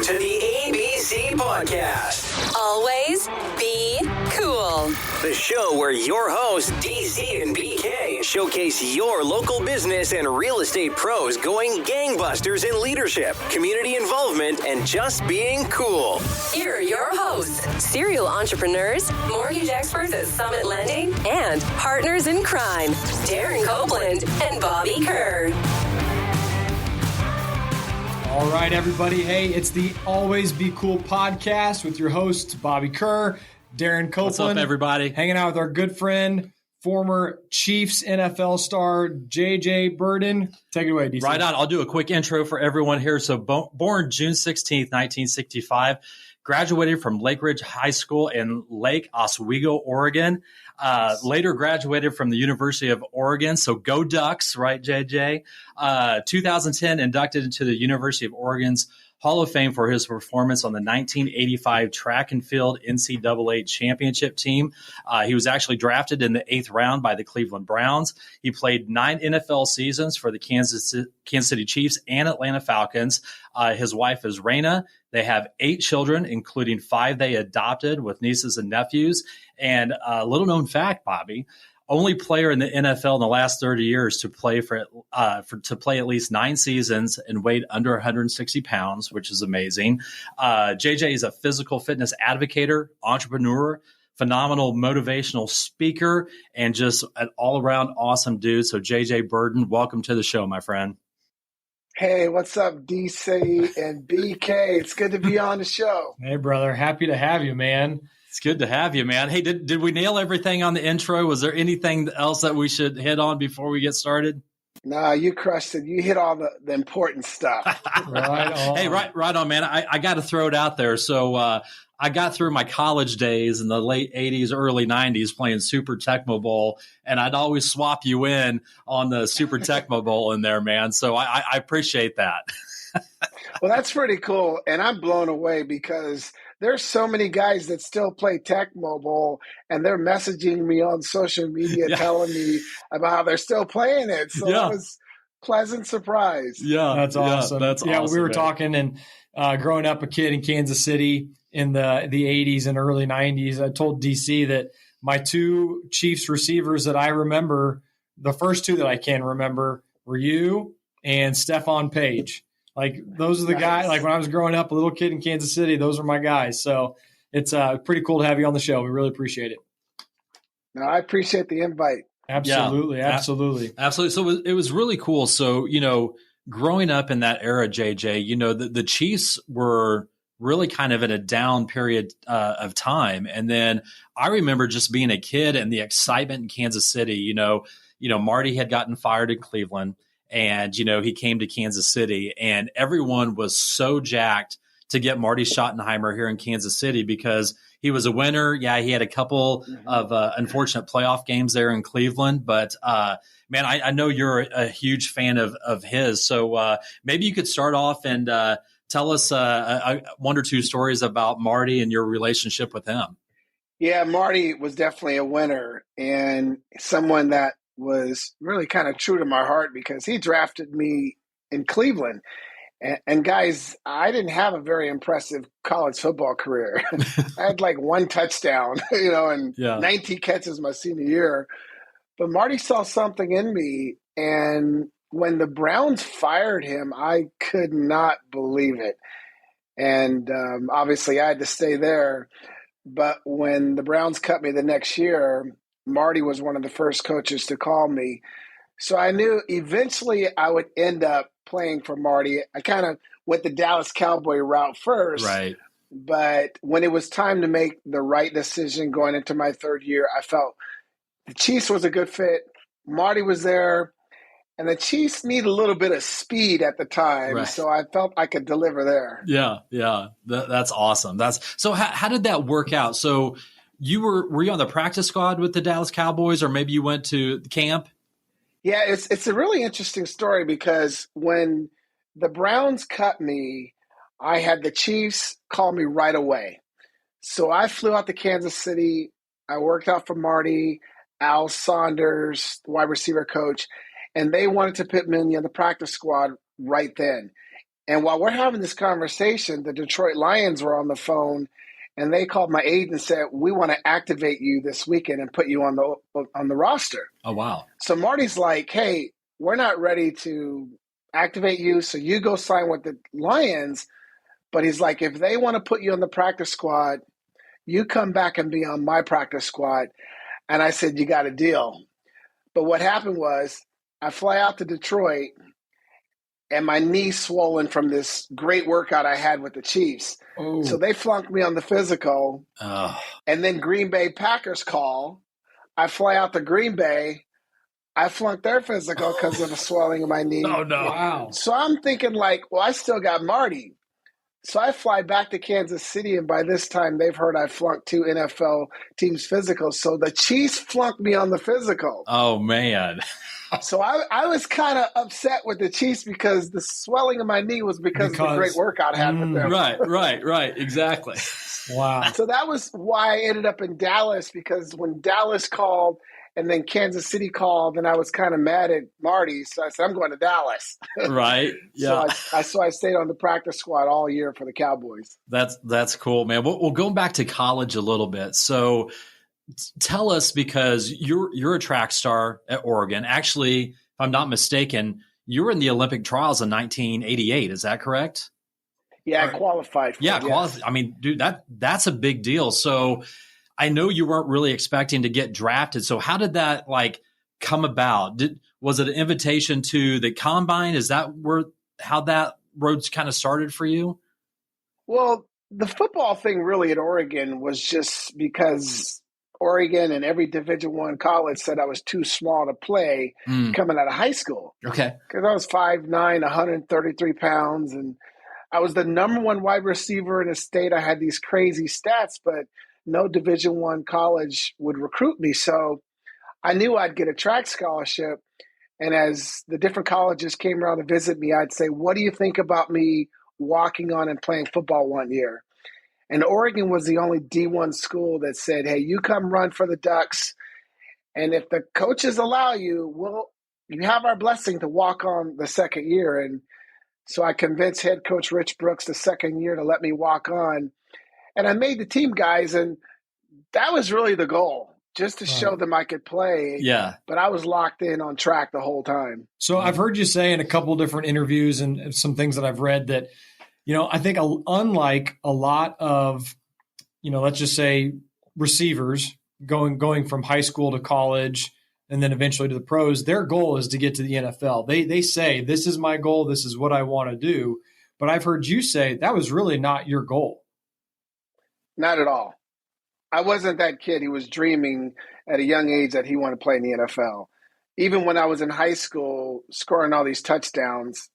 to the ABC Podcast. Always be cool. The show where your hosts, DC and BK, showcase your local business and real estate pros going gangbusters in leadership, community involvement, and just being cool. Here are your hosts, serial entrepreneurs, mortgage experts at Summit Lending, and partners in crime, Darren Copeland and Bobby Kerr. All right, everybody. Hey, it's the Always Be Cool podcast with your hosts, Bobby Kerr, Darren Copeland. What's up, everybody? Hanging out with our good friend, former Chiefs NFL star, JJ Birden. Take it away, DC. Right on. I'll do a quick intro for everyone here. So born June 16th, 1965, graduated from Lakeridge High School in Lake Oswego, Oregon. Later graduated from the University of Oregon. So go Ducks, right, JJ? 2010 inducted into the University of Oregon's Hall of Fame for his performance on the 1985 track and field NCAA championship team. He was actually drafted in the 8th round by the Cleveland Browns. He played 9 NFL seasons for the Kansas City Chiefs and Atlanta Falcons. His wife is Raina. They have 8 children, including 5 they adopted with nieces and nephews. And a little known fact, Bobby, only player in the NFL in the last 30 years to play to play at least 9 seasons and weighed under 160 pounds, which is amazing. JJ is a physical fitness advocator, entrepreneur, phenomenal motivational speaker, and just an all-around awesome dude. So JJ Birden, welcome to the show, my friend. Hey, what's up, DC and BK? It's good to be on the show. Hey, brother. Happy to have you, man. It's good to have you, man. Hey, did we nail everything on the intro? Was there anything else that we should hit on before we get started? Nah, you crushed it. You hit all the important stuff. Right on. Hey, right on, man. I got to throw it out there. So I got through my college days in the late 80s, early 90s playing Super Tecmo Bowl, and I'd always swap you in on the Super Tecmo Bowl in there, man. So I appreciate that. Well, that's pretty cool. And I'm blown away because there's so many guys that still play Tecmo Bowl, and they're messaging me on social media telling me about how they're still playing it. So that was a pleasant surprise. Yeah, that's awesome. That's awesome, we were man. talking and growing up a kid in Kansas City in the 80s and early 90s, I told DC that my 2 Chiefs receivers that I remember, the first 2 that I can remember were you and Stephon Page. Like, those are the guys, like when I was growing up, a little kid in Kansas City, those are my guys. So it's pretty cool to have you on the show. We really appreciate it. No, I appreciate the invite. Absolutely. Yeah. Absolutely. So it was really cool. So, growing up in that era, JJ, the Chiefs were really kind of in a down period of time. And then I remember just being a kid and the excitement in Kansas City. Marty had gotten fired in Cleveland. And, he came to Kansas City, and everyone was so jacked to get Marty Schottenheimer here in Kansas City because he was a winner. Yeah, he had a couple of unfortunate playoff games there in Cleveland. But, man, I know you're a huge fan of his. So maybe you could start off and tell us 1 or 2 stories about Marty and your relationship with him. Yeah, Marty was definitely a winner and someone that was really kind of true to my heart because he drafted me in Cleveland. And guys, I didn't have a very impressive college football career. I had like 1 touchdown, and 19 catches my senior year. But Marty saw something in me. And when the Browns fired him, I could not believe it. And obviously I had to stay there. But when the Browns cut me the next year, Marty was one of the first coaches to call me. So I knew eventually I would end up playing for Marty. I kind of went the Dallas Cowboy route first. Right. But when it was time to make the right decision going into my 3rd year, I felt the Chiefs was a good fit. Marty was there. And the Chiefs need a little bit of speed at the time. Right. So I felt I could deliver there. Yeah. That's awesome. So how did that work out? So were you on the practice squad with the Dallas Cowboys, or maybe you went to camp? Yeah, it's a really interesting story because when the Browns cut me, I had the Chiefs call me right away. So I flew out to Kansas City. I worked out for Marty, Al Saunders, the wide receiver coach, and they wanted to put me in the practice squad right then. And while we're having this conversation, the Detroit Lions were on the phone, and they called my agent and said, "We want to activate you this weekend and put you on the roster." Oh, wow. So Marty's like, "Hey, we're not ready to activate you, so you go sign with the Lions." But he's like, "If they want to put you on the practice squad, you come back and be on my practice squad." And I said, "You got a deal." But what happened was I fly out to Detroit, and my knee swollen from this great workout I had with the Chiefs. Oh. So they flunked me on the physical. And then Green Bay Packers call. I fly out to Green Bay. I flunked their physical because of the swelling of my knee. Oh, no. Wow. So I'm thinking like, well, I still got Marty. So I fly back to Kansas City, and by this time they've heard I flunked 2 NFL teams' physicals. So the Chiefs flunked me on the physical. Oh, man. So I was kind of upset with the Chiefs because the swelling of my knee was because of the great workout I had with them. Right. Exactly. Wow. So that was why I ended up in Dallas, because when Dallas called and then Kansas City called, and I was kind of mad at Marty. So I said, I'm going to Dallas. Right. Yeah. So I stayed on the practice squad all year for the Cowboys. That's cool, man. We'll go back to college a little bit. So tell us, because you're a track star at Oregon. Actually, if I'm not mistaken, you were in the Olympic trials in 1988. Is that correct? Yeah, I qualified. I mean, dude, that's a big deal. So I know you weren't really expecting to get drafted. So how did that come about? Was it an invitation to the combine? Is that how that road kind of started for you? Well, the football thing really at Oregon was just because Oregon and every Division I college said I was too small to play coming out of high school. Okay. Because I was 5'9", 133 pounds, and I was the number 1 wide receiver in the state. I had these crazy stats, but no Division I college would recruit me. So I knew I'd get a track scholarship. And as the different colleges came around to visit me, I'd say, "What do you think about me walking on and playing football one year?" And Oregon was the only D1 school that said, "Hey, you come run for the Ducks. And if the coaches allow you, you have our blessing to walk on the second year." And so I convinced head coach Rich Brooks the second year to let me walk on. And I made the team, guys. And that was really the goal, just to show them I could play. Yeah. But I was locked in on track the whole time. So I've heard you say in a couple different interviews and some things that I've read that, I think unlike a lot of, let's just say receivers going from high school to college and then eventually to the pros, their goal is to get to the NFL. They say, "This is my goal. This is what I want to do." But I've heard you say that was really not your goal. Not at all. I wasn't that kid who was dreaming at a young age that he wanted to play in the NFL. Even when I was in high school scoring all these touchdowns,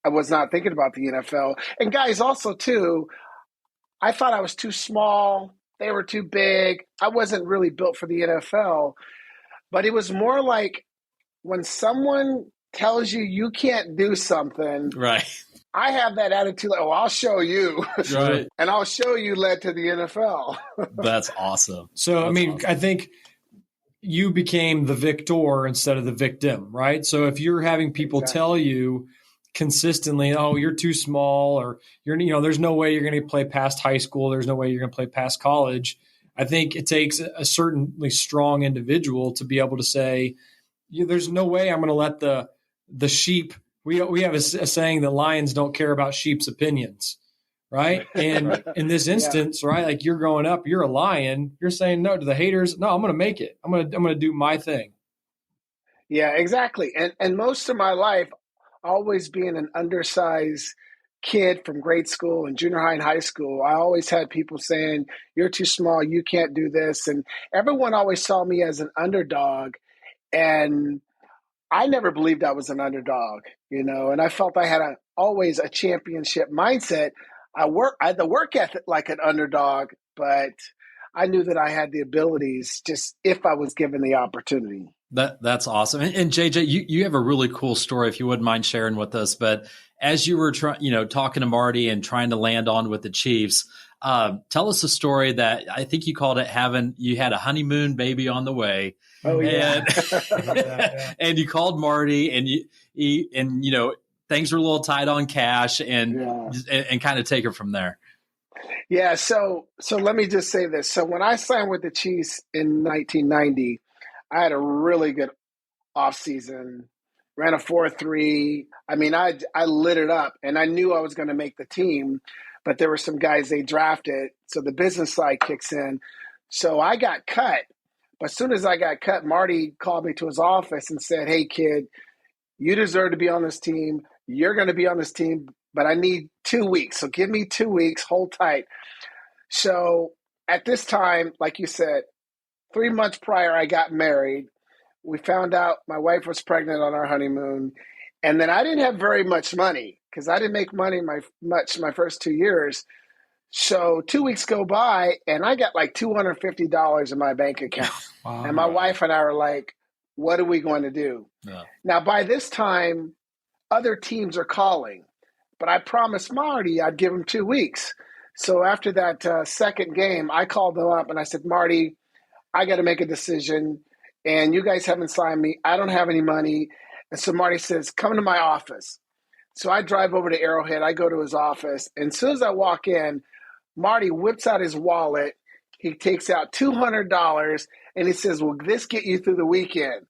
I was not thinking about the NFL. And guys, also too, I thought I was too small. They were too big. I wasn't really built for the NFL. But it was more like when someone tells you you can't do something. Right. I have that attitude like, "Oh, I'll show you." Right. And I'll show you led to the NFL. That's awesome. So, awesome. I think you became the victor instead of the victim, right? So if you're having people tell you consistently, "Oh, you're too small," or there's no way you're going to play past high school. There's no way you're going to play past college. I think it takes a certainly strong individual to be able to say, "There's no way I'm going to let the sheep." We have a saying that lions don't care about sheep's opinions, right? And in this instance, right, like you're growing up, you're a lion. You're saying no to the haters. No, I'm going to make it. I'm going to do my thing. Yeah, exactly. And most of my life, always being an undersized kid from grade school and junior high and high school, I always had people saying, "You're too small, you can't do this." And everyone always saw me as an underdog. And I never believed I was an underdog, and I felt I had always a championship mindset. I had the work ethic like an underdog, but I knew that I had the abilities just if I was given the opportunity. That's awesome. And JJ, you have a really cool story, if you wouldn't mind sharing with us. But as you were talking to Marty and trying to land on with the Chiefs, tell us a story that I think you called it you had a honeymoon baby on the way. Oh yeah. And you called Marty and things are a little tight on cash and kind of take it from there. Yeah. So let me just say this. So when I signed with the Chiefs in 1990, I had a really good offseason, ran a 4.3. I mean, I lit it up, and I knew I was going to make the team, but there were some guys they drafted. So the business side kicks in. So I got cut. But as soon as I got cut, Marty called me to his office and said, "Hey, kid, you deserve to be on this team. You're going to be on this team, but I need 2 weeks. So give me 2 weeks, hold tight." So at this time, like you said, 3 months prior, I got married. We found out my wife was pregnant on our honeymoon. And then I didn't have very much money because I didn't make money my first 2 years. So 2 weeks go by, and I got like $250 in my bank account. Wow. And my wife and I were like, what are we going to do? Yeah. Now, by this time, other teams are calling. But I promised Marty I'd give him 2 weeks. So after that second game, I called them up, and I said, "Marty, I got to make a decision. And you guys haven't signed me. I don't have any money." And so Marty says, "Come to my office." So I drive over to Arrowhead. I go to his office. And as soon as I walk in, Marty whips out his wallet. He takes out $200, and he says, "Will this get you through the weekend?"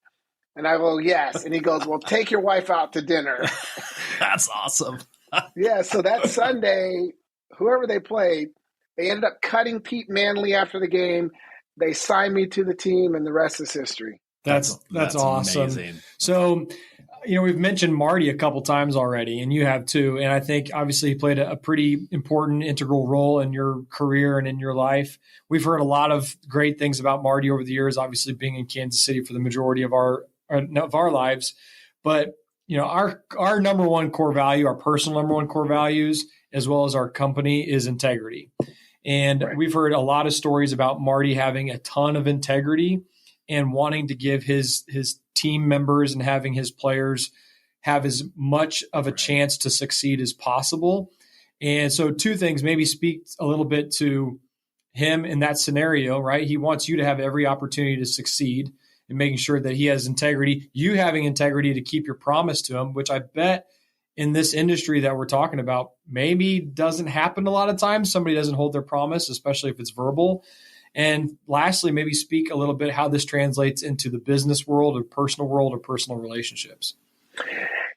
And I go, "Yes." And he goes, "Well, take your wife out to dinner." That's awesome. Yeah, so that Sunday, whoever they played, they ended up cutting Pete Manley after the game. They signed me to the team, and the rest is history. That's awesome. Amazing. So, we've mentioned Marty a couple times already, and you have too. And I think obviously he played a pretty important, integral role in your career and in your life. We've heard a lot of great things about Marty over the years, obviously being in Kansas City for the majority of our lives. But, our number one core value, our personal number one core values, as well as our company, is integrity. And We've heard a lot of stories about Marty having a ton of integrity and wanting to give his team members and having his players have as much of a chance to succeed as possible. And so two things, maybe speak a little bit to him in that scenario, right? He wants you to have every opportunity to succeed and making sure that he has integrity, you having integrity to keep your promise to him, which I bet in this industry that we're talking about maybe doesn't happen a lot of times. Somebody doesn't hold their promise, especially if it's verbal. And lastly, maybe speak a little bit how this translates into the business world or personal relationships.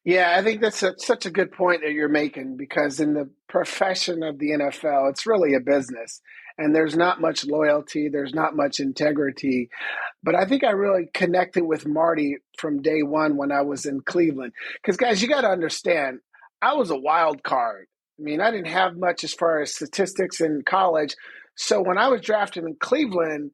Yeah, I think that's such a good point that you're making, because in the profession of the NFL, it's really a business, and there's not much loyalty. There's not much integrity. But I think I really connected with Marty from day one when I was in Cleveland. Because, guys, you got to understand, I was a wild card. I mean, I didn't have much as far as statistics in college. So when I was drafted in Cleveland,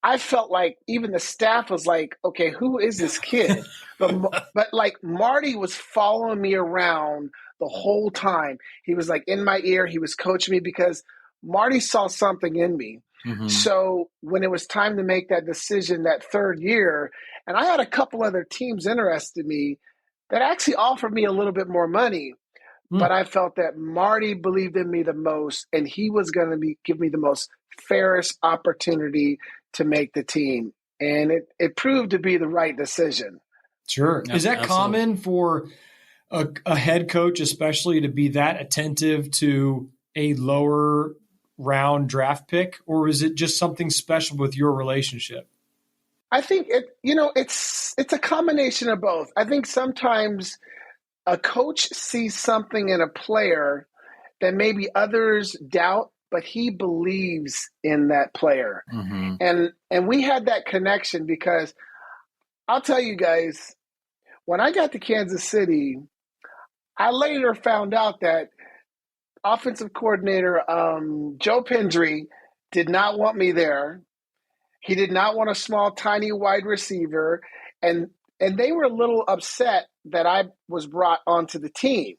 I felt like even the staff was like, okay, who is this kid? But like Marty was following me around the whole time. He was like in my ear. He was coaching me because Marty saw something in me. Mm-hmm. So when it was time to make that decision that third year, and I had a couple other teams interested in me that actually offered me a little bit more money. But I felt that Marty believed in me the most, and he was going to give me the most fairest opportunity to make the team. And it proved to be the right decision. Sure. Is that common for a head coach, especially, to be that attentive to a lower round draft pick, or is it just something special with your relationship? I think it's a combination of both. I think sometimes a coach sees something in a player that maybe others doubt, but he believes in that player. Mm-hmm. And we had that connection because I'll tell you guys, when I got to Kansas City, I later found out that offensive coordinator Joe Pendry did not want me there. He did not want a small, tiny wide receiver. And they were a little upset that I was brought onto the team.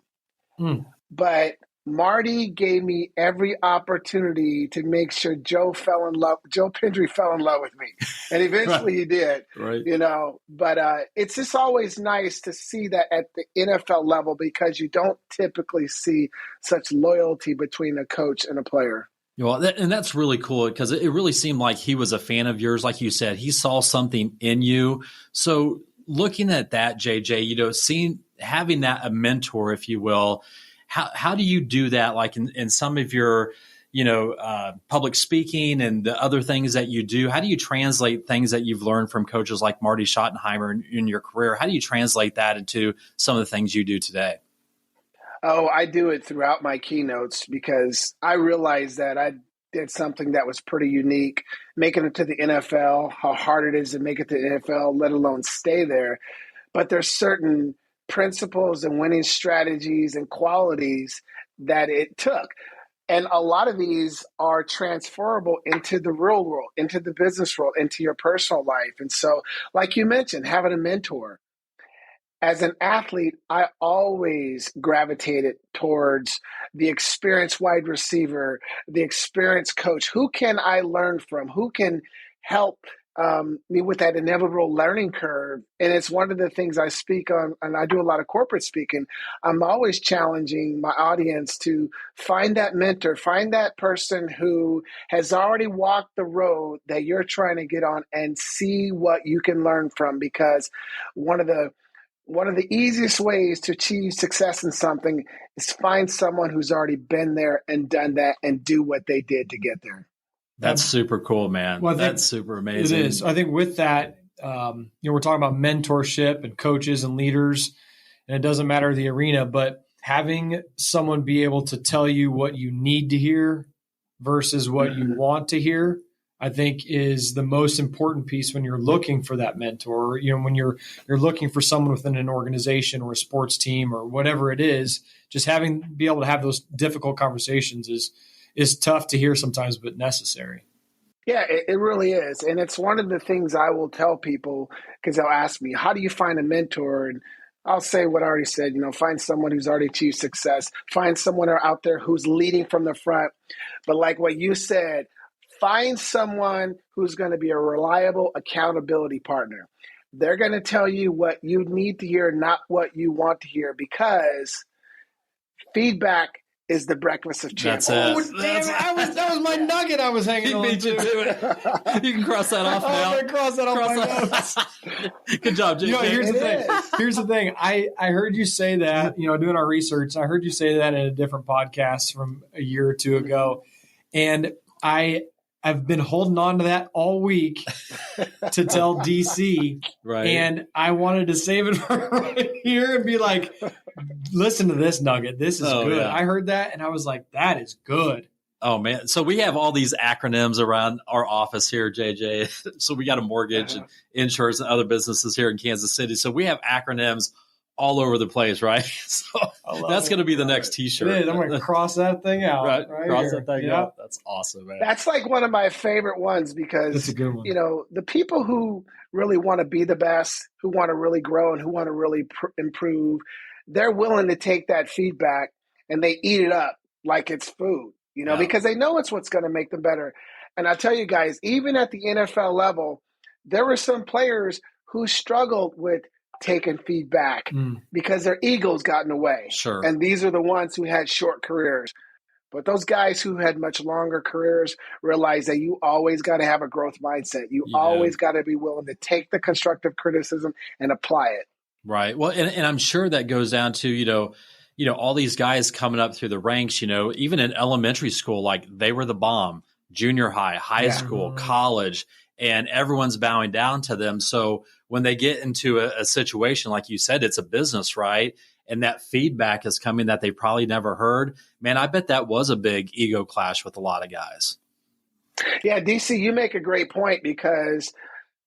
But Marty gave me every opportunity to make sure Joe Pendry fell in love with me. And eventually he did, right. But it's just always nice to see that at the NFL level, because you don't typically see such loyalty between a coach and a player. Well, and that's really cool, because it really seemed like he was a fan of yours. Like you said, he saw something in you. So looking at that, JJ, having that a mentor, if you will, how do you do that? Like in some of your, public speaking and the other things that you do, how do you translate things that you've learned from coaches like Marty Schottenheimer in your career? How do you translate that into some of the things you do today? Oh, I do it throughout my keynotes because I realized that I did something that was pretty unique, making it to the NFL, how hard it is to make it to the NFL, let alone stay there. But there's certain principles and winning strategies and qualities that it took. And a lot of these are transferable into the real world, into the business world, into your personal life. And so, like you mentioned, having a mentor. As an athlete, I always gravitated towards the experienced wide receiver, the experienced coach. Who can I learn from? Who can help me with that inevitable learning curve? And it's one of the things I speak on, and I do a lot of corporate speaking. I'm always challenging my audience to find that mentor, find that person who has already walked the road that you're trying to get on and see what you can learn from. Because one of the easiest ways to achieve success in something is find someone who's already been there and done that and do what they did to get there. That's super cool, man. Well, that's super amazing. It is. I think with that, we're talking about mentorship and coaches and leaders, and it doesn't matter the arena, but having someone be able to tell you what you need to hear versus what you want to hear, I think is the most important piece when you're looking for that mentor. When you're looking for someone within an organization or a sports team or whatever it is, just be able to have those difficult conversations is tough to hear sometimes, but necessary. Yeah, it really is. And it's one of the things I will tell people, because they'll ask me, how do you find a mentor? And I'll say what I already said, find someone who's already achieved success, find someone out there who's leading from the front. But like what you said, find someone who's going to be a reliable accountability partner. They're going to tell you what you need to hear, not what you want to hear, because feedback is the breakfast of champions. That was my nugget I was hanging on to. You can cross that off now. I'm going to cross that off my notes. Good job, JJ. Here's the thing. I heard you say that, doing our research, I heard you say that in a different podcast from a year or two ago. And I've been holding on to that all week to tell DC, right? And I wanted to save it for right here and be like, listen to this nugget. This is good. Yeah. I heard that and I was like, that is good. Oh, man. So we have all these acronyms around our office here, JJ. So we got a mortgage and insurance and other businesses here in Kansas City. So we have acronyms all over the place, right? So that's going to be the next T-shirt. It is. I'm going to cross that thing out. Right cross here. That thing out. That's awesome, man. That's like one of my favorite ones because, that's a good one. The people who really want to be the best, who want to really grow and who want to really improve, they're willing to take that feedback and they eat it up like it's food, because they know it's what's going to make them better. And I tell you guys, even at the NFL level, there were some players who struggled with taking feedback because their egos got in the way. Sure. And these are the ones who had short careers. But those guys who had much longer careers realize that you always got to have a growth mindset. You always got to be willing to take the constructive criticism and apply it. Right. Well, and I'm sure that goes down to, all these guys coming up through the ranks, even in elementary school, like they were the bomb, junior high, high school, college, and everyone's bowing down to them. So when they get into a situation, like you said, it's a business, right? And that feedback is coming that they probably never heard. Man, I bet that was a big ego clash with a lot of guys. Yeah, DC, you make a great point because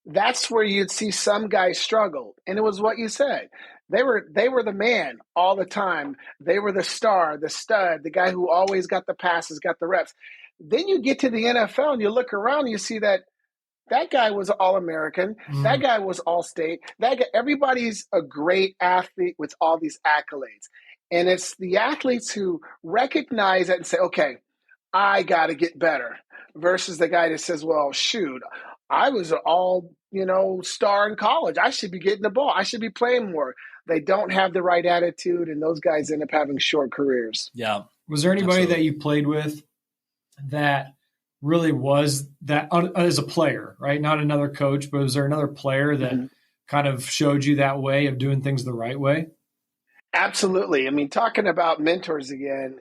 that's where you'd see some guys struggle. And it was what you said. They were the man all the time. They were the star, the stud, the guy who always got the passes, got the reps. Then you get to the NFL and you look around and you see that guy was All-American. That guy was All-State. Everybody's a great athlete with all these accolades. And it's the athletes who recognize that and say, okay, I got to get better versus the guy that says, well, shoot, I was an all-star in college. I should be getting the ball. I should be playing more. They don't have the right attitude, and those guys end up having short careers. Yeah. Was there anybody that you played with that really was that as a player, right? Not another coach, but was there another player that kind of showed you that way of doing things the right way? Absolutely. I mean, talking about mentors again,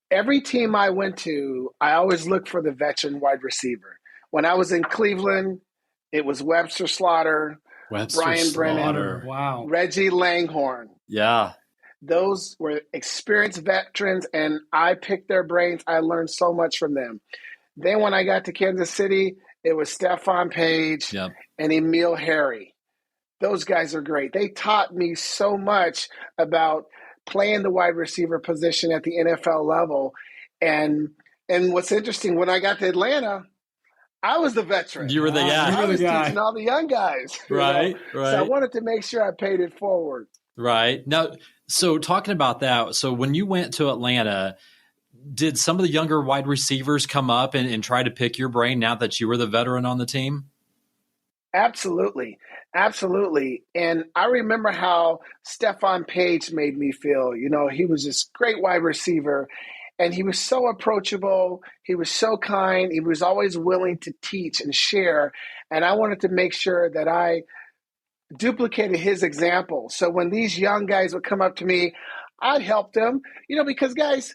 every team I went to, I always looked for the veteran wide receiver. When I was in Cleveland, it was Webster Slaughter, Brian Brennan, wow, Reggie Langhorne. Yeah. Those were experienced veterans, and I picked their brains. I learned so much from them. Then when I got to Kansas City, it was Stephon Page and Emil Harry. Those guys are great. They taught me so much about playing the wide receiver position at the NFL level. And what's interesting, when I got to Atlanta, I was the veteran. You were the guy. I was teaching all the young guys. Right. So I wanted to make sure I paid it forward. Right. Now, so talking about that, so when you went to Atlanta, did some of the younger wide receivers come up and try to pick your brain now that you were the veteran on the team? Absolutely. Absolutely. And I remember how Stephon Page made me feel. You know, he was this great wide receiver, and he was so approachable. He was so kind. He was always willing to teach and share. And I wanted to make sure that I duplicated his example. So when these young guys would come up to me, I'd help them, you know, because guys,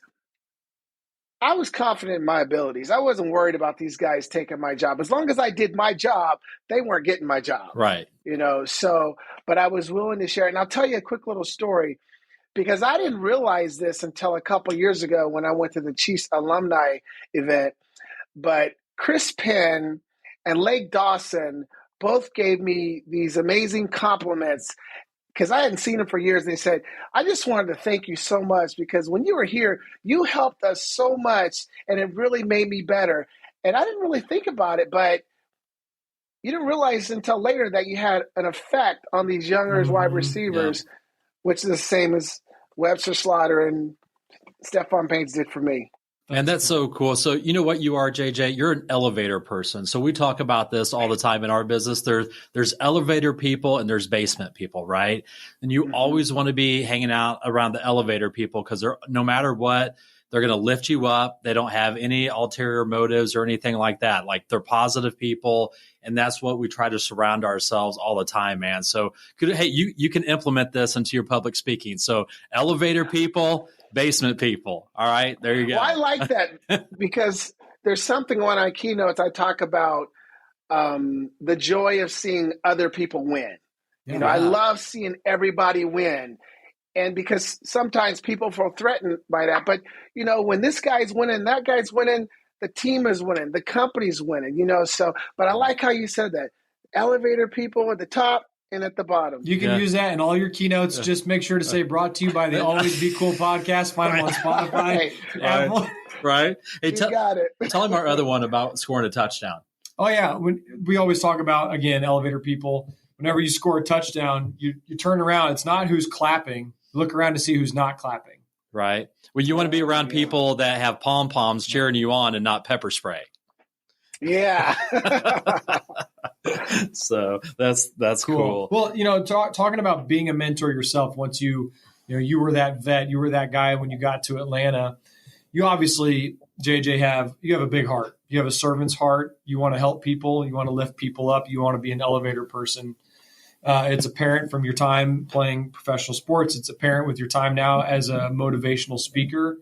I was confident in my abilities. I wasn't worried about these guys taking my job. As long as I did my job, they weren't getting my job. Right. You know, so, but I was willing to share. And I'll tell you a quick little story, because I didn't realize this until a couple of years ago when I went to the Chiefs alumni event. But Chris Penn and Lake Dawson both gave me these amazing compliments, because I hadn't seen them for years. They said, I just wanted to thank you so much, because when you were here, you helped us so much, and it really made me better. And I didn't really think about it, but you didn't realize until later that you had an effect on these younger wide receivers, which is the same as Webster Slaughter and Stephon Page did for me. And that's so cool. So you know what you are, JJ? You're an elevator person. So we talk about this all the time in our business. There's elevator people and there's basement people, right? And you always want to be hanging out around the elevator people, because they're, no matter what, they're going to lift you up. They don't have any ulterior motives or anything like that. Like, they're positive people. And that's what we try to surround ourselves all the time, man. So hey, you can implement this into your public speaking. So elevator people, basement people. All right, there you go. Well, I like that, because there's something on my keynotes I talk about the joy of seeing other people win. Yeah. You know, I love seeing everybody win. And because sometimes people feel threatened by that. But, you know, when this guy's winning, that guy's winning, the team is winning, the company's winning, you know. So, but I like how you said that. Elevator people at the top and at the bottom. You can use that in all your keynotes. Just make sure to say brought to you by the Always Be Cool podcast. Find them on Spotify. Right. Hey, you got it. Tell him our other one about scoring a touchdown. Oh, yeah. We always talk about, again, elevator people. Whenever you score a touchdown, you turn around. It's not who's clapping. Look around to see who's not clapping. Right. Well, you want to be around people that have pom-poms cheering you on and not pepper spray. Yeah. So that's cool. Well, you know, talking about being a mentor yourself, once you were that vet, you were that guy when you got to Atlanta. You obviously, JJ, have a big heart. You have a servant's heart. You want to help people. You want to lift people up. You want to be an elevator person. It's apparent from your time playing professional sports. It's apparent with your time now as a motivational speaker.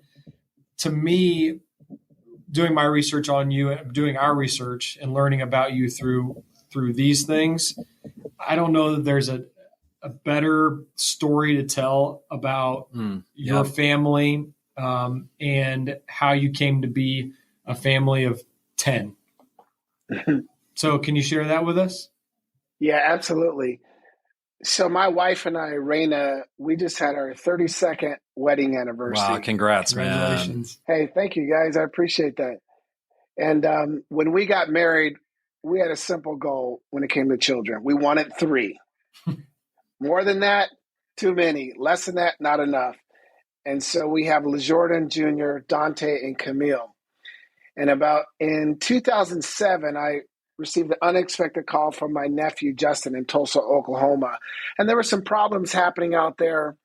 To me, doing my research on you and doing our research and learning about you through these things, I don't know that there's a better story to tell about your family and how you came to be a family of 10. So can you share that with us? Yeah, absolutely. So my wife and I, Raina, we just had our 32nd wedding anniversary. Wow, congrats, man. Hey, thank you, guys. I appreciate that. And when we got married, we had a simple goal when it came to children. We wanted 3. More than that, too many. Less than that, not enough. And so we have LeJordan Jr., Dante, and Camille. And in 2007, I received an unexpected call from my nephew, Justin, in Tulsa, Oklahoma. And there were some problems happening out there.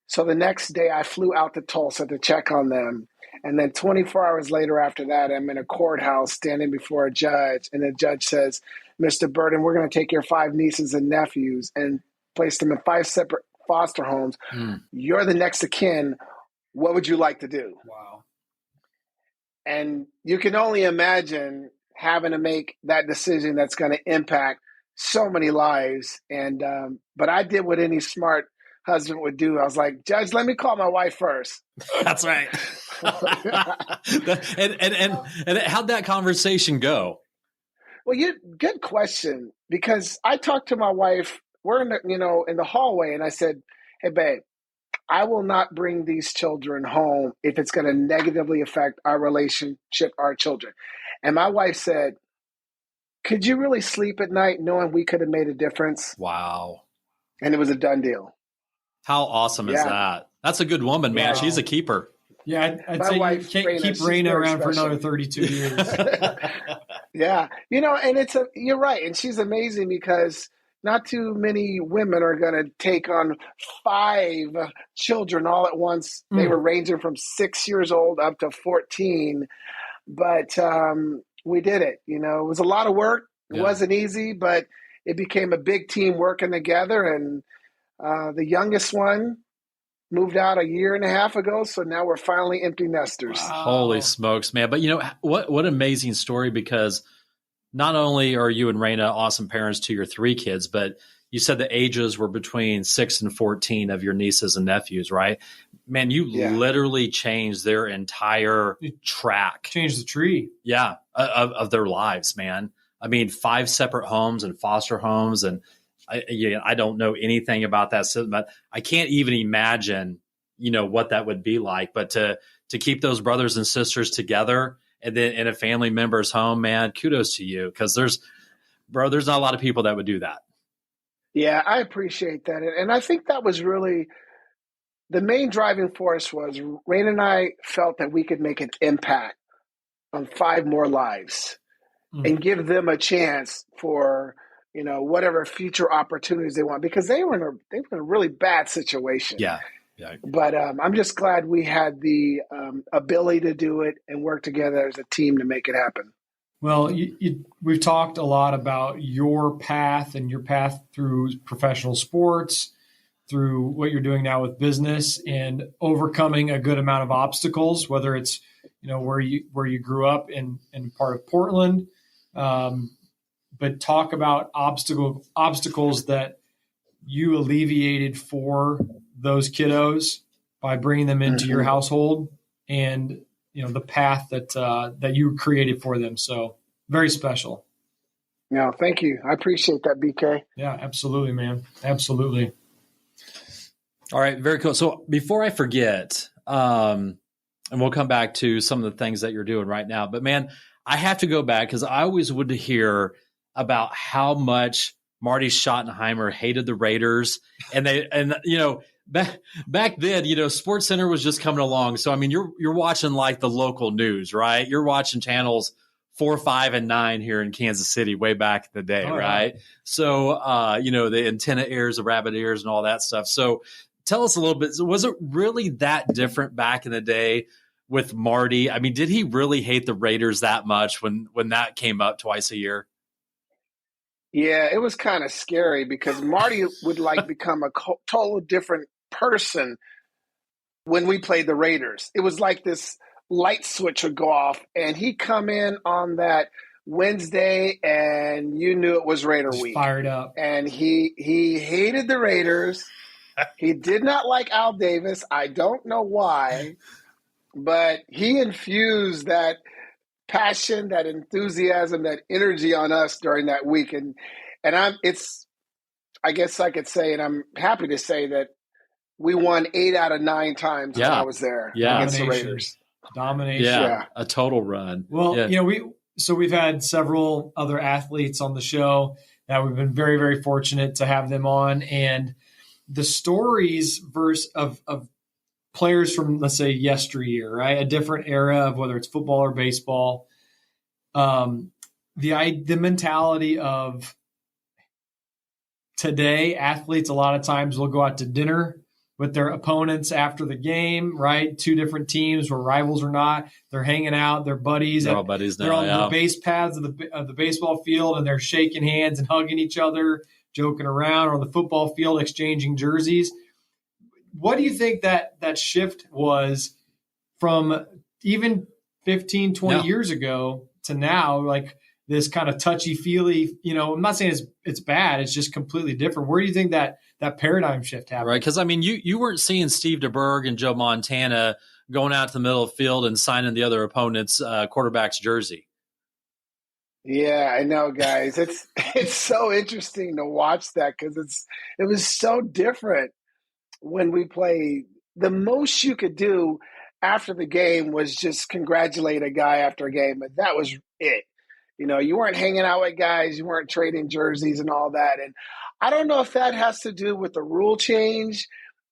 So the next day I flew out to Tulsa to check on them. And then 24 hours later after that, I'm in a courthouse standing before a judge. And the judge says, Mr. Birden, we're going to take your 5 nieces and nephews and place them in 5 separate foster homes. You're the next of kin. What would you like to do? Wow. And you can only imagine having to make that decision that's going to impact so many lives. And but I did what any smart husband would do. I was like, Judge, let me call my wife first. That's right. and how'd that conversation go? Well, good question, because I talked to my wife. We're in the hallway, and I said, "Hey, babe, I will not bring these children home if it's going to negatively affect our relationship, our children." And my wife said, "Could you really sleep at night knowing we could have made a difference?" Wow. And it was a done deal. How awesome is that? That's a good woman, man. Wow. She's a keeper. Yeah, I'd say you can't keep Raina around for another 32 years. Yeah. And you're right. And she's amazing, because not too many women are going to take on 5 children all at once. They were ranging from 6 years old up to 14. But we did it. It was a lot of work. It wasn't easy, but it became a big team working together. And the youngest one moved out a year and a half ago, so now we're finally empty nesters. Wow. Holy smokes, man. But what an amazing story, because not only are you and Raina awesome parents to your 3 kids, but you said the ages were between 6 and 14 of your nieces and nephews, right? Man, you literally changed their entire track. Changed the tree. Yeah, of their lives, man. I mean, 5 separate homes and foster homes, and I don't know anything about that system, but I can't even imagine, what that would be like. But to keep those brothers and sisters together, and then in a family member's home, man, kudos to you, because there's not a lot of people that would do that. Yeah, I appreciate that, and I think that was really the main driving force. Was Raina and I felt that we could make an impact on 5 more lives and give them a chance for whatever future opportunities they want, because they were in a really bad situation. Yeah. But I'm just glad we had the ability to do it and work together as a team to make it happen. Well, we've talked a lot about your path and your path through professional sports, through what you're doing now with business, and overcoming a good amount of obstacles, whether it's where you grew up in part of Portland. But talk about obstacles that you alleviated for those kiddos by bringing them into your household, and the path that you created for them. So very special. No, thank you. I appreciate that, BK. Yeah, absolutely, man. Absolutely. All right, very cool. So before I forget, and we'll come back to some of the things that you're doing right now, but man, I have to go back, because I always would hear about how much Marty Schottenheimer hated the Raiders, and back then, Sports Center was just coming along. So I mean, you're watching like the local news, right? You're watching channels 4, 5, and 9 here in Kansas City way back in the day, right? Yeah. So the antenna ears, the rabbit ears, and all that stuff. So tell us a little bit. Was it really that different back in the day with Marty? I mean, did he really hate the Raiders that much when that came up twice a year? Yeah, it was kind of scary, because Marty would become a total different person when we played the Raiders. It was like this light switch would go off, and he'd come in on that Wednesday, and you knew it was Raider week. Fired up. And he hated the Raiders. He did not like Al Davis. I don't know why, but he infused that passion, that enthusiasm, that energy on us during that week. And I guess I could say, and I'm happy to say, that we won 8 out of 9 times when I was there against the Raiders. Domination. Yeah, a total run. Well, we've had several other athletes on the show that we've been very, very fortunate to have them on, and the stories of players from, let's say, yesteryear, right? A different era of whether it's football or baseball. The mentality of today, athletes a lot of times will go out to dinner with their opponents after the game, right? Two different teams where rivals or not. They're hanging out. They're buddies. They're all buddies now. They're on the base paths of the baseball field, and they're shaking hands and hugging each other, joking around, or on the football field exchanging jerseys. What do you think that shift was from even 15, 20 years ago to now, like this kind of touchy-feely, I'm not saying it's bad, it's just completely different. Where do you think that paradigm shift happened? Right, because, you weren't seeing Steve DeBerg and Joe Montana going out to the middle of the field and signing the other opponent's quarterback's jersey. Yeah, I know, guys. It's so interesting to watch that because it was so different when we played. The most you could do after the game was just congratulate a guy after a game, but that was it. You weren't hanging out with guys, you weren't trading jerseys and all that. And I don't know if that has to do with the rule change,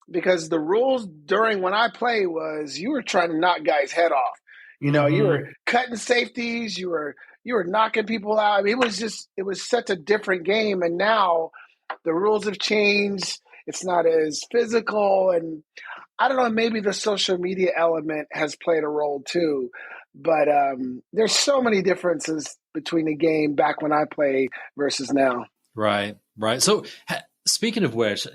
because the rules during when I play was you were trying to knock guys' head off. You were cutting safeties, you were knocking people out. I mean, it was such a different game. And now the rules have changed. It's not as physical. And I don't know, maybe the social media element has played a role too. But there's so many differences between the game back when I played versus now. Right. So speaking of which,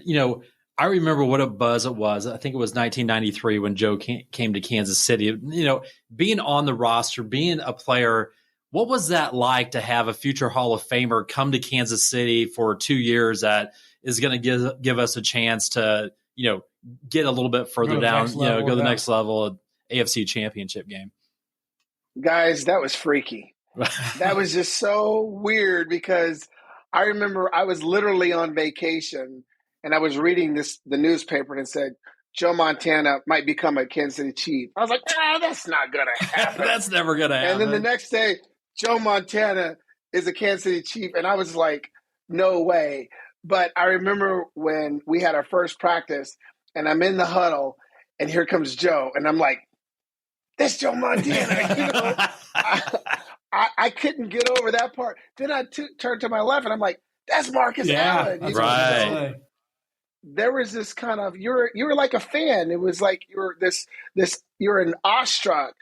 I remember what a buzz it was. I think it was 1993 when Joe came to Kansas City. Being on the roster, being a player, what was that like to have a future Hall of Famer come to Kansas City for 2 years that is going to give us a chance to, get a little bit further down, go to the next level, AFC Championship game? Guys, that was freaky. That was just so weird because I remember I was literally on vacation and I was reading the newspaper and it said, Joe Montana might become a Kansas City Chief. I was like, that's not going to happen. That's never going to happen. And then the next day, Joe Montana is a Kansas City Chief. And I was like, no way. But I remember when we had our first practice and I'm in the huddle and here comes Joe. And I'm like, that's Joe Montana. I couldn't get over that part. Then I turned to my left and I'm like, that's Marcus Allen. Right. There was this kind of, you were like a fan. It was like you're an awestruck.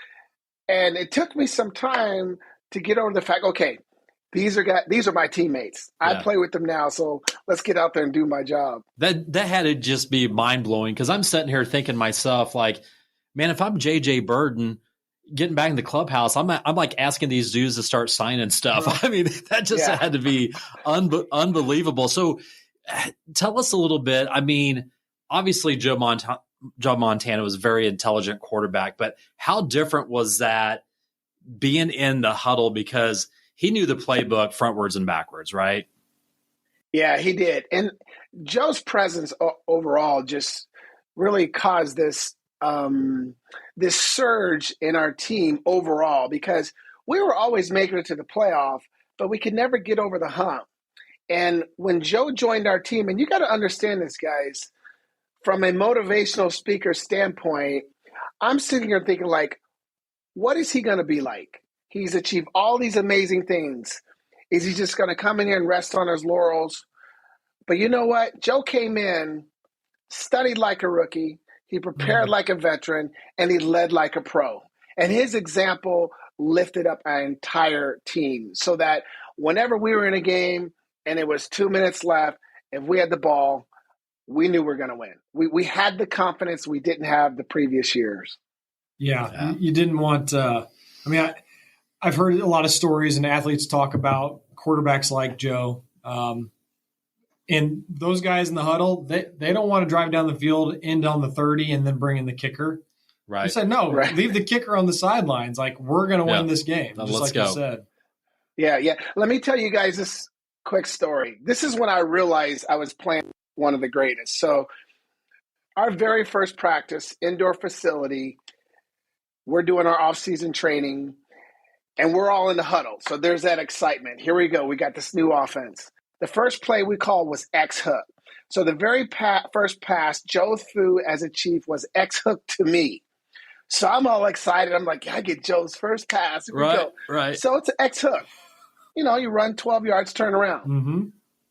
And it took me some time to get over the fact, okay, these are my teammates. I play with them now, so let's get out there and do my job. That had to just be mind-blowing because I'm sitting here thinking myself, like, man, if I'm J.J. Birden getting back in the clubhouse, I'm like asking these dudes to start signing stuff. I mean, that just had to be unbelievable. So tell us a little bit. I mean, obviously Joe Montana was a very intelligent quarterback, but how different was that being in the huddle because he knew the playbook frontwards and backwards, right? Yeah, he did. And Joe's presence overall just really caused this surge in our team overall because we were always making it to the playoff, but we could never get over the hump. And when Joe joined our team, and you got to understand this, guys, from a motivational speaker standpoint, I'm sitting here thinking, like, what is he going to be like? He's achieved all these amazing things. Is he just going to come in here and rest on his laurels? But you know what? Joe came in, studied like a rookie, he prepared like a veteran, and he led like a pro. And his example lifted up our entire team so that whenever we were in a game and it was 2 minutes left, if we had the ball, we knew we were going to win. We had the confidence we didn't have the previous years. Yeah. You didn't want I've heard a lot of stories and athletes talk about quarterbacks like Joe. And those guys in the huddle, they don't want to drive down the field, end on the 30, and then bring in the kicker. Right. You said, no, leave the kicker on the sidelines. Like, we're going to win this game, just like you said. Yeah. Let me tell you guys this quick story. This is when I realized I was playing one of the greatest. So our very first practice, indoor facility, we're doing our off-season training, and we're all in the huddle. So there's that excitement. Here we go. We got this new offense. The first play we called was X-hook. So the very first pass Joe threw as a Chief was X-hook to me. So I'm all excited. I'm like, I get Joe's first pass. Here we go. Right. So it's an X-hook. You run 12 yards, turn around. Mm-hmm.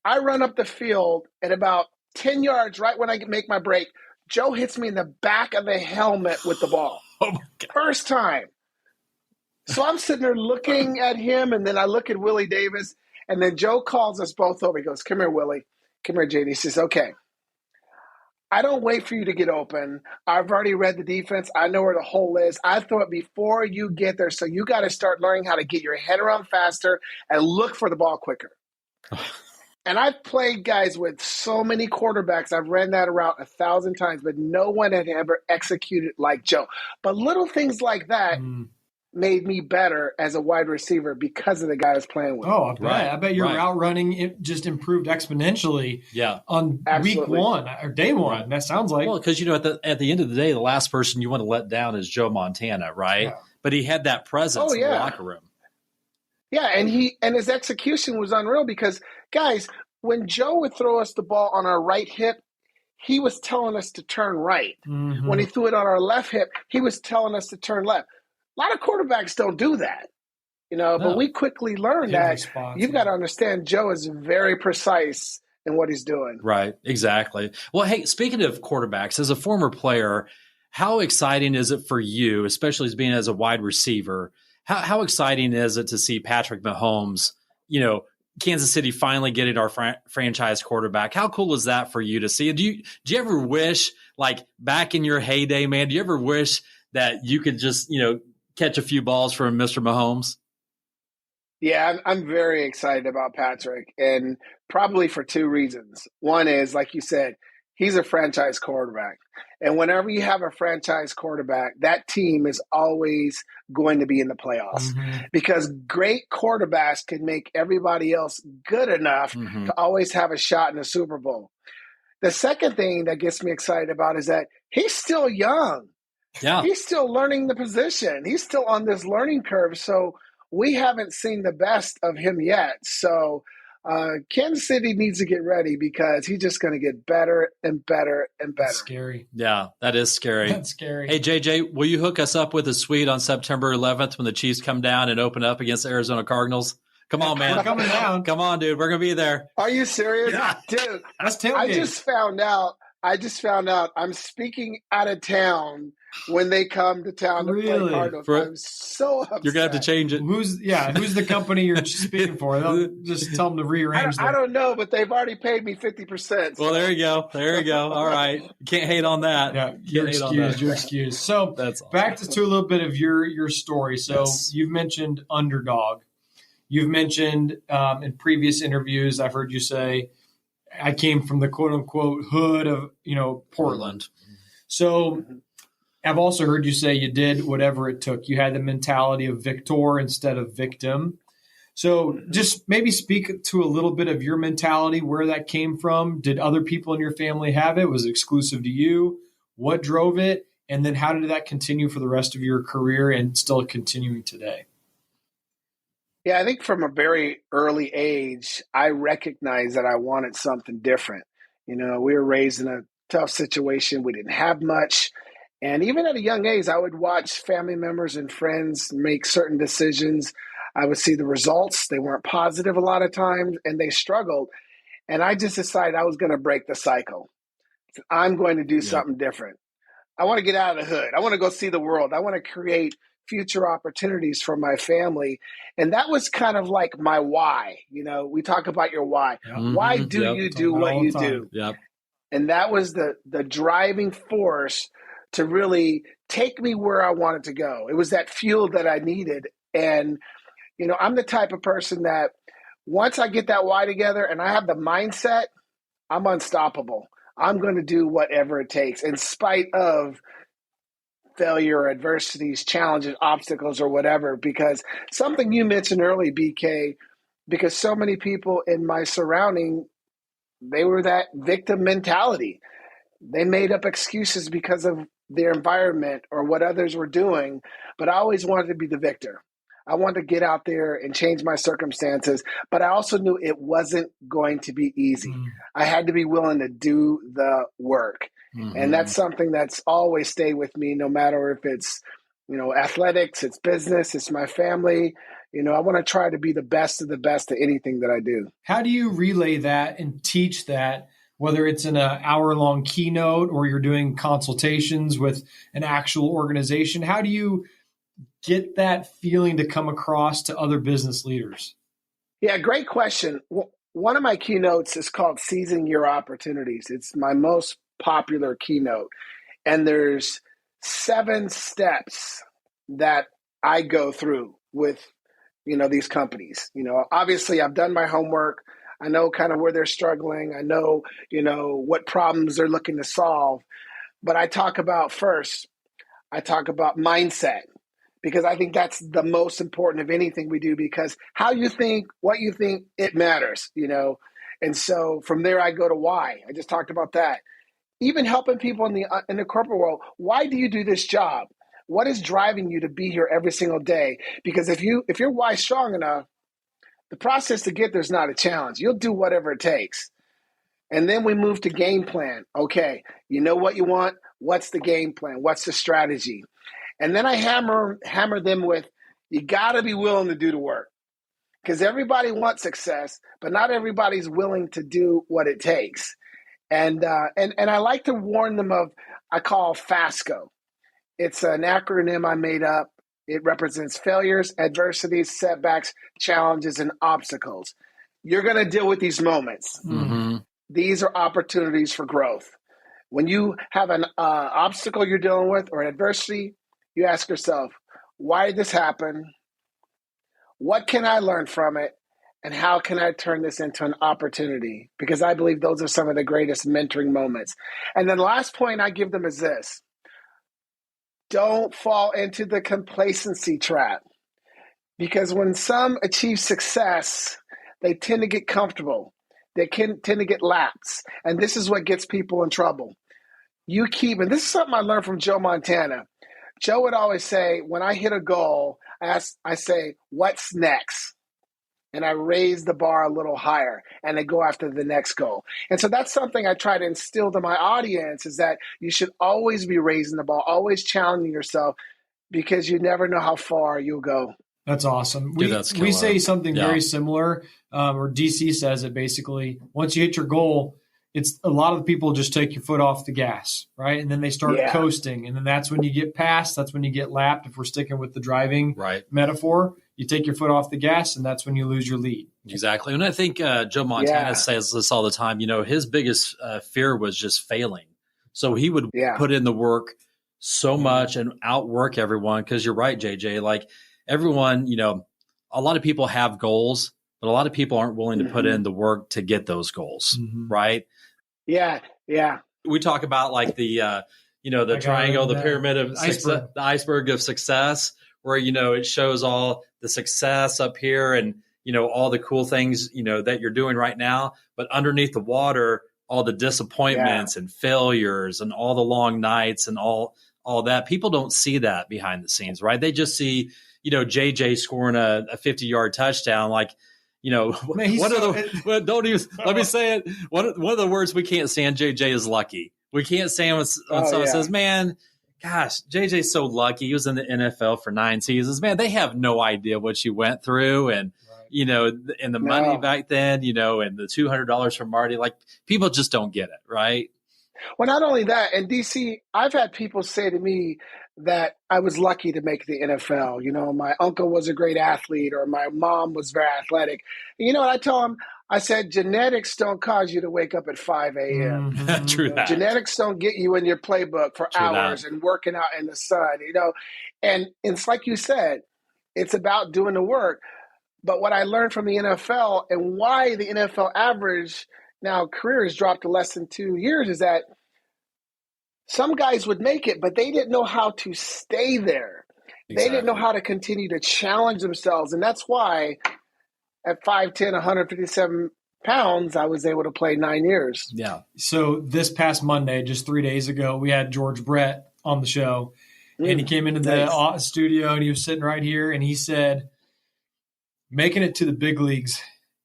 I run up the field at about 10 yards right when I make my break. Joe hits me in the back of the helmet with the ball. Oh, my God. First time. So I'm sitting there looking at him, and then I look at Willie Davis, and then Joe calls us both over. He goes, "Come here, Willie. Come here, JD." He says, "Okay, I don't wait for you to get open. I've already read the defense. I know where the hole is. I throw it before you get there. So you got to start learning how to get your head around faster and look for the ball quicker." And I've played guys with so many quarterbacks. I've ran that route 1,000 times, but no one had ever executed like Joe. But little things like that made me better as a wide receiver because of the guy I was playing with. Oh, I bet your route running it just improved exponentially. On week one or day one. Right. That sounds like because at the end of the day, the last person you want to let down is Joe Montana, right? Yeah. But he had that presence in the locker room. Yeah, and his execution was unreal because guys, when Joe would throw us the ball on our right hip, he was telling us to turn right. Mm-hmm. When he threw it on our left hip, he was telling us to turn left. A lot of quarterbacks don't do that, but we quickly learned that you've got to understand Joe is very precise in what he's doing. Right, exactly. Well, hey, speaking of quarterbacks, as a former player, how exciting is it for you, especially as being as a wide receiver, how exciting is it to see Patrick Mahomes, Kansas City finally getting our franchise quarterback? How cool is that for you to see? Do you ever wish, like back in your heyday, man, do you ever wish that you could just, catch a few balls from Mr. Mahomes? Yeah, I'm very excited about Patrick, and probably for two reasons. One is, like you said, he's a franchise quarterback. And whenever you have a franchise quarterback, that team is always going to be in the playoffs because great quarterbacks can make everybody else good enough to always have a shot in the Super Bowl. The second thing that gets me excited about is that he's still young. Yeah, he's still learning the position. He's still on this learning curve. So we haven't seen the best of him yet. So Kansas City needs to get ready because he's just going to get better and better and better. That's scary. Yeah, that is scary. That's scary. Hey, JJ, will you hook us up with a suite on September 11th when the Chiefs come down and open up against the Arizona Cardinals? Come on, man. We're coming down. Come on, dude. We're going to be there. Are you serious? Yeah. Dude, that's tailgate. I just found out I'm speaking out of town when they come to town to play Cardinals. I'm so upset. You're going to have to change it. Who's the company you're speaking for? They'll just tell them to rearrange I don't know, but they've already paid me 50%. So. Well, there you go. All right. You can't hate on that. Yeah, you're excused. So that's back to a little bit of your story. So You've mentioned underdog. You've mentioned in previous interviews, I've heard you say, I came from the quote unquote hood of, Portland. So I've also heard you say you did whatever it took. You had the mentality of victor instead of victim. So just maybe speak to a little bit of your mentality, where that came from. Did other people in your family have it? Was it exclusive to you? What drove it? And then how did that continue for the rest of your career and still continuing today? Yeah, I think from a very early age, I recognized that I wanted something different. We were raised in a tough situation. We didn't have much. And even at a young age, I would watch family members and friends make certain decisions. I would see the results. They weren't positive a lot of times, and they struggled. And I just decided I was going to break the cycle. I'm going to do something different. I want to get out of the hood. I want to go see the world. I want to create future opportunities for my family. And that was kind of like my why. We talk about your why. Why do you do what you do? Yep. And that was the driving force to really take me where I wanted to go. It was that fuel that I needed. And, I'm the type of person that once I get that why together and I have the mindset, I'm unstoppable. I'm going to do whatever it takes in spite of failure, adversities, challenges, obstacles, or whatever, because something you mentioned early, BK, because so many people in my surrounding, they were that victim mentality. They made up excuses because of their environment or what others were doing, but I always wanted to be the victor. I wanted to get out there and change my circumstances, but I also knew it wasn't going to be easy. I had to be willing to do the work. And that's something that's always stayed with me, no matter if it's, athletics, it's business, it's my family. I want to try to be the best of the best at anything that I do. How do you relay that and teach that whether it's in an hour-long keynote or you're doing consultations with an actual organization? How do you get that feeling to come across to other business leaders? Yeah, great question. One of my keynotes is called Seizing Your Opportunities. It's my most popular keynote. And there's 7 steps that I go through with, these companies. Obviously I've done my homework. I know kind of where they're struggling. I know, what problems they're looking to solve. But I talk about mindset, because I think that's the most important of anything we do, because how you think, what you think, it matters, And so from there, I go to why. I just talked about that. Even helping people in the corporate world. Why do you do this job? What is driving you to be here every single day? Because if your why is strong enough, the process to get there is not a challenge. You'll do whatever it takes. And then we move to game plan. Okay, you know what you want? What's the game plan? What's the strategy? And then I hammer them with, you got to be willing to do the work. Because everybody wants success, but not everybody's willing to do what it takes. And I like to warn them of, I call FASCO. It's an acronym I made up. It represents failures, adversities, setbacks, challenges, and obstacles. You're going to deal with these moments. Mm-hmm. These are opportunities for growth. When you have an obstacle you're dealing with or adversity, you ask yourself, why did this happen? What can I learn from it? And how can I turn this into an opportunity? Because I believe those are some of the greatest mentoring moments. And then the last point I give them is this. Don't fall into the complacency trap. Because when some achieve success, they tend to get comfortable. They tend to get lax. And this is what gets people in trouble. And this is something I learned from Joe Montana. Joe would always say, when I hit a goal, I say, what's next? And I raise the bar a little higher and I go after the next goal. And so that's something I try to instill to my audience, is that you should always be raising the bar, always challenging yourself, because you never know how far you'll go. That's awesome. Dude, we say something very similar, or DC says it basically. Once you hit your goal, it's a lot of people just take your foot off the gas, right? And then they start coasting. And then that's when you get passed. That's when you get lapped. If we're sticking with the driving metaphor, you take your foot off the gas, and that's when you lose your lead. Exactly. And I think Joe Montana says this all the time. His biggest fear was just failing. So he would put in the work so much and outwork everyone. Because you're right, JJ. Like everyone, a lot of people have goals, but a lot of people aren't willing to put in the work to get those goals, right? Yeah. We talk about like the triangle, the pyramid of success, the iceberg of success, where, it shows all the success up here and, all the cool things, that you're doing right now. But underneath the water, all the disappointments and failures and all the long nights and all that. People don't see that behind the scenes, right? They just see, JJ scoring a 50-yard touchdown. Like, let me say it. One of the words we can't stand, JJ, is lucky. We can't stand when someone says, man, gosh, JJ's so lucky. He was in the NFL for 9 seasons. Man, they have no idea what you went through. And, and the money back then, and the $200 from Marty, like people just don't get it. Right. Well, not only that, in DC, I've had people say to me that I was lucky to make the NFL. My uncle was a great athlete, or my mom was very athletic. And what I tell them? I said, genetics don't cause you to wake up at 5 a.m. Mm-hmm. True that. Genetics don't get you in your playbook for hours and working out in the sun, And it's like you said, it's about doing the work. But what I learned from the NFL, and why the NFL average now career has dropped to less than 2 years, is that some guys would make it, but they didn't know how to stay there. Exactly. They didn't know how to continue to challenge themselves. And that's why at 5'10", 157 pounds, I was able to play 9 years. Yeah. So this past Monday, just 3 days ago, we had George Brett on the show. And he came into the studio and he was sitting right here. And he said, making it to the big leagues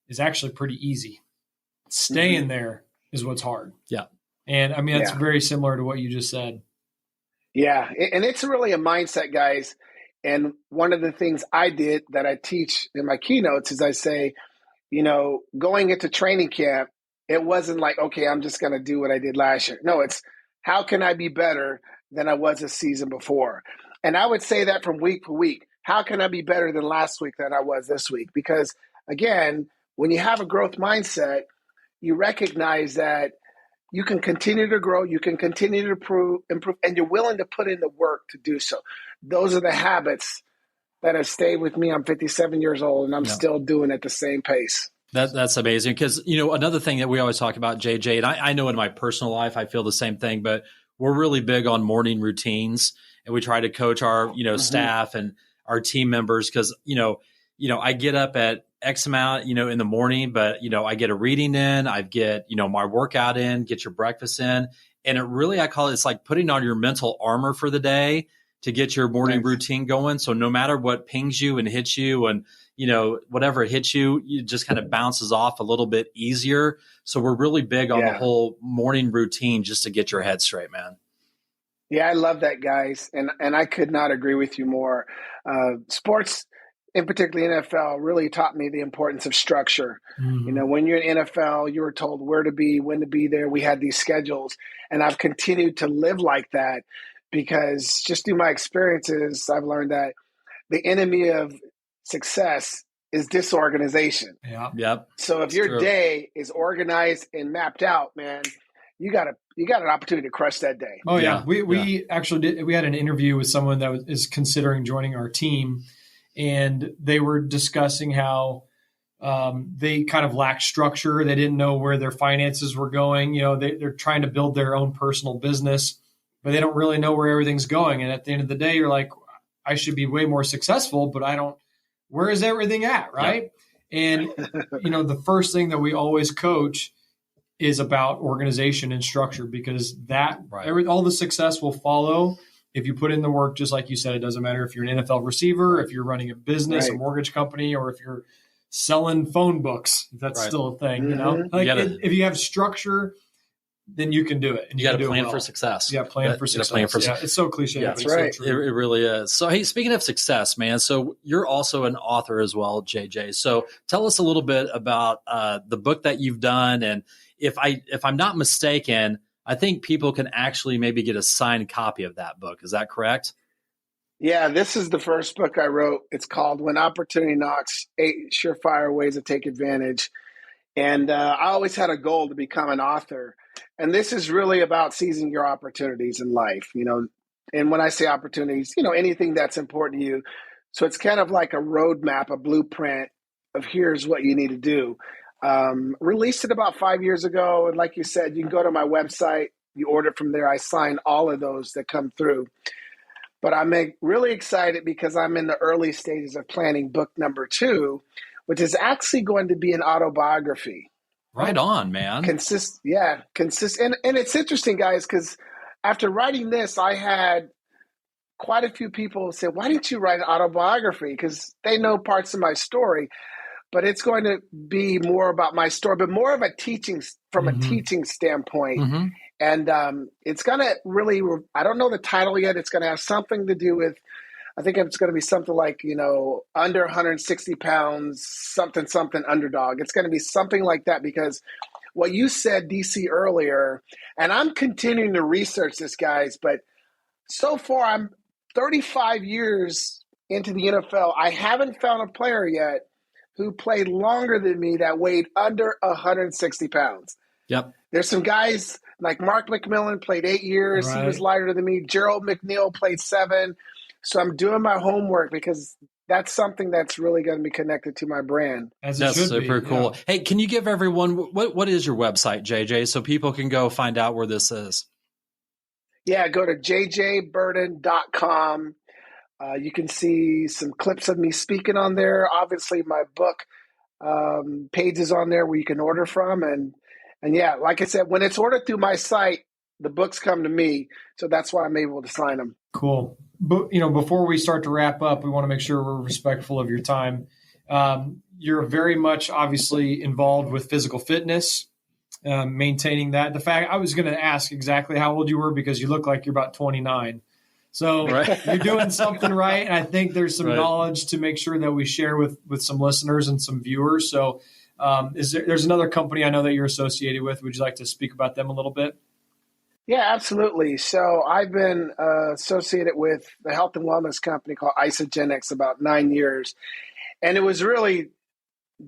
is actually pretty easy. Staying there is what's hard. Yeah. And I mean, that's very similar to what you just said. Yeah. And it's really a mindset, guys. And one of the things I did that I teach in my keynotes is I say, going into training camp, It wasn't like, okay, I'm just going to do what I did last year. No, it's how can I be better than I was a season before? And I would say that from week to week. How can I be better than last week than I was this week? Because, again, when you have a growth mindset, you recognize that you can continue to grow, you can continue to improve, and you're willing to put in the work to do so. Those are the habits that have stayed with me. I'm 57 years old, and I'm still doing it at the same pace. That's amazing because, another thing that we always talk about, JJ, and I know in my personal life I feel the same thing, but we're really big on morning routines, and we try to coach our, staff and our team members because, I get up at X amount, in the morning, but, I get a reading in, I get, my workout in, get your breakfast in. And it really, I call it, it's like putting on your mental armor for the day to get your morning routine going. So no matter what pings you and hits you and, whatever hits you, you just kind of bounces off a little bit easier. So we're really big on the whole morning routine just to get your head straight, man. Yeah, I love that, guys. And I could not agree with you more. Sports, in particular NFL, really taught me the importance of structure. Mm-hmm. When you're in NFL, you were told where to be, when to be there. We had these schedules. And I've continued to live like that because just through my experiences, I've learned that the enemy of success is disorganization. Yeah. Yep. So if your day is organized and mapped out, man, you got an opportunity to crush that day. Oh yeah. We actually we had an interview with someone that is considering joining our team, and they were discussing how they kind of lacked structure. They didn't know where their finances were going. They're trying to build their own personal business, but they don't really know where everything's going. And at the end of the day, you're like, I should be way more successful, but I don't. Where is everything at, right? Yeah. And, the first thing that we always coach is about organization and structure because all the success will follow if you put in the work, just like you said. It doesn't matter if you're an NFL receiver, if you're running a business, a mortgage company, or if you're selling phone books, if that's still a thing, if you have structure, then you can do it. And you got to plan for success. Yeah, plan for success. Yeah, it's so cliche. Yeah, that's right. So it really is. So, hey, speaking of success, man, so you're also an author as well, JJ. So tell us a little bit about the book that you've done. And if I'm not mistaken, I think people can actually maybe get a signed copy of that book. Is that correct? Yeah, this is the first book I wrote. It's called When Opportunity Knocks, 8 Surefire Ways to Take Advantage. And I always had a goal to become an author. And this is really about seizing your opportunities in life, and when I say opportunities, anything that's important to you. So it's kind of like a roadmap, a blueprint of here's what you need to do. Released it about 5 years ago. And like you said, you can go to my website, you order from there. I sign all of those that come through. But I'm really excited because I'm in the early stages of planning book number 2, which is actually going to be an autobiography. Right on, man. Consistent. And it's interesting, guys, because after writing this, I had quite a few people say, why didn't you write an autobiography? Because they know parts of my story, but it's going to be more about my story, but more of a teaching from a teaching standpoint. Mm-hmm. And it's going to really, I don't know the title yet. It's going to have something to do with, I think it's going to be something like, under 160 pounds, something underdog. It's going to be something like that because what you said, DC, earlier, and I'm continuing to research this, guys, but so far I'm 35 years into the NFL. I haven't found a player yet who played longer than me that weighed under 160 pounds. Yep. There's some guys like Mark McMillan played 8 years. Right. He was lighter than me. Gerald McNeil played 7. So I'm doing my homework because that's something that's really going to be connected to my brand. That's super cool. Yeah. Hey, can you give everyone, what is your website, JJ, so people can go find out where this is? Yeah, go to jjbirden.com. You can see some clips of me speaking on there. Obviously, my book pages on there where you can order from. And yeah, like I said, when it's ordered through my site, the books come to me. So that's why I'm able to sign them. Cool. But, before we start to wrap up, we want to make sure we're respectful of your time. You're very much obviously involved with physical fitness, maintaining that. The fact I was going to ask exactly how old you were because you look like you're about 29. So You're doing something right. And I think there's some knowledge to make sure that we share with some listeners and some viewers. So There's another company I know that you're associated with. Would you like to speak about them a little bit? Yeah, absolutely. So I've been associated with the health and wellness company called Isagenix about 9 years. And it was really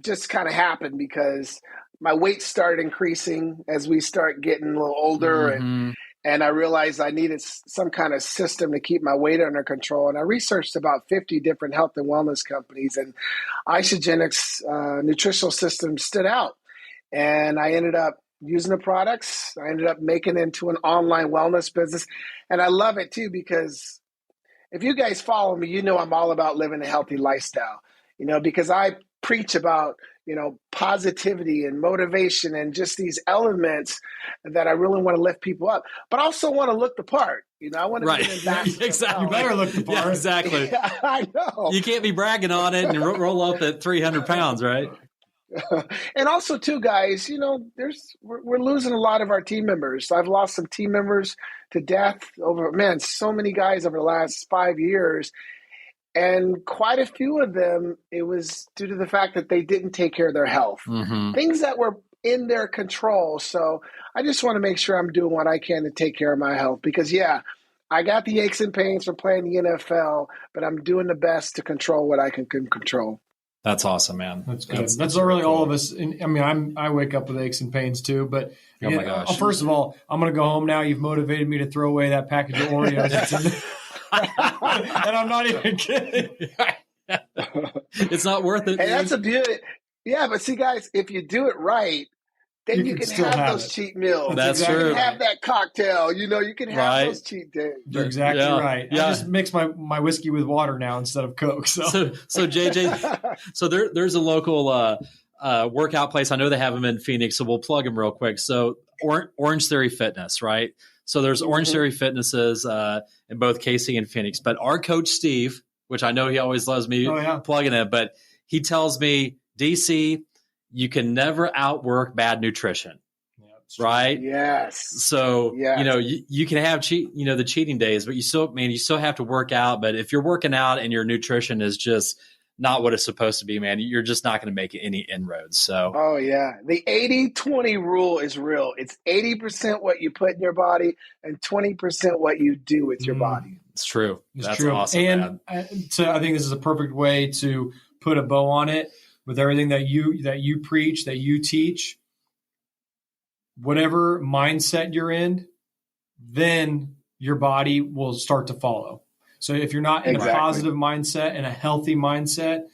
just kind of happened because my weight started increasing as we start getting a little older. And I realized I needed some kind of system to keep my weight under control. And I researched about 50 different health and wellness companies, and Isagenix nutritional system stood out. And I ended up using the products. I ended up making it into an online wellness business. And I love it too, because if you guys follow me, you know I'm all about living a healthy lifestyle, because I preach about, positivity and motivation and just these elements that I really want to lift people up, but also want to look the part. I want to be an ambassador. Exactly. You better look the part. Yeah, exactly. Yeah, I know. You can't be bragging on it and roll up at 300 pounds, right? And also, too, guys, we're losing a lot of our team members. I've lost some team members to death so many guys over the last 5 years. And quite a few of them, it was due to the fact that they didn't take care of their health, things that were in their control. So I just want to make sure I'm doing what I can to take care of my health because, I got the aches and pains from playing the NFL, but I'm doing the best to control what I can control. That's awesome, man. That's good. That's really cool. All of us. I wake up with aches and pains too, but oh my gosh. First of all, I'm going to go home now. You've motivated me to throw away that package of Oreos. And I'm not even kidding. It's not worth it. And that's a beauty. Yeah, but see, guys, if you do it right, then you can have those cheat meals. That's true. You can have that cocktail. You can have those cheat days. You're exactly right. Yeah. I just mix my whiskey with water now instead of Coke. So JJ, so there's a local workout place. I know they have them in Phoenix, so we'll plug them real quick. So Orange Theory Fitness, right? So there's Orange Theory Fitnesses in both KC and Phoenix. But our coach, Steve, which I know he always loves me plugging it, but he tells me, DC, you can never outwork bad nutrition, right? Yes. So, you can have the cheating days, but you still have to work out. But if you're working out and your nutrition is just not what it's supposed to be, man, you're just not going to make any inroads. So, oh yeah, the 80-20 rule is real. It's 80% what you put in your body and 20% what you do with your body. It's true. That's true. awesome. And so I think this is a perfect way to put a bow on it with everything that you preach, that you teach. Whatever mindset you're in, then your body will start to follow. So if you're not in a positive mindset and a healthy mindset,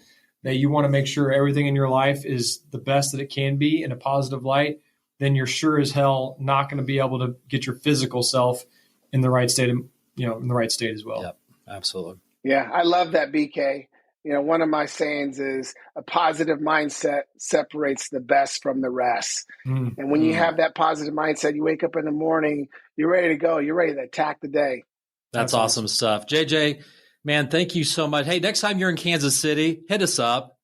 that you want to make sure everything in your life is the best that it can be in a positive light, then you're sure as hell not going to be able to get your physical self in the right state, in the right state as well. Yep, absolutely. Yeah, I love that, BK. One of my sayings is a positive mindset separates the best from the rest. And when you have that positive mindset, you wake up in the morning, you're ready to go. You're ready to attack the day. That's awesome stuff. JJ, man, thank you so much. Hey, next time you're in Kansas City, hit us up.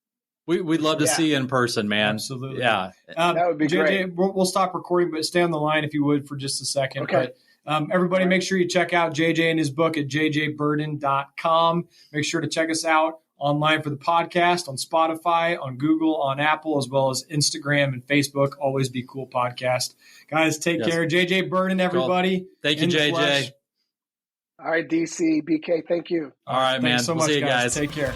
We'd love to see you in person, man. Absolutely. Yeah. That would be great. We'll stop recording, but stay on the line if you would for just a second. Okay. But everybody, make sure you check out JJ and his book at jjbirden.com. Make sure to check us out online for the podcast, on Spotify, on Google, on Apple, as well as Instagram and Facebook. Always Be Cool podcast. Guys, take care. JJ Birden, everybody. Thank you, JJ. All right, DC, BK, thank you. All right, man. Thanks so much, see you guys. Take care.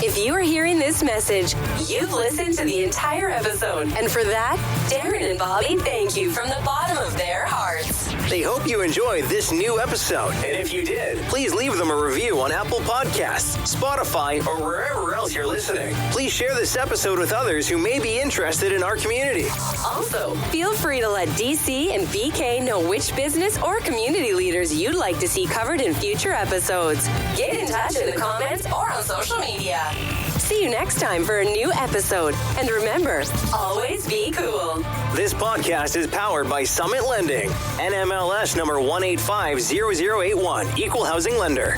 If you are hearing this message, you've listened to the entire episode. And for that, Darren and Bobby thank you from the bottom of their hearts. They hope you enjoyed this new episode. And if you did, please leave them a review on Apple Podcasts, Spotify, or wherever else you're listening. Please share this episode with others who may be interested in our community. Also, feel free to let DC and BK know which business or community leaders you'd like to see covered in future episodes. Get in touch in the comments or on social media. See you next time for a new episode. And remember, always be cool. This podcast is powered by Summit Lending, NMLS number 1850081, Equal Housing Lender.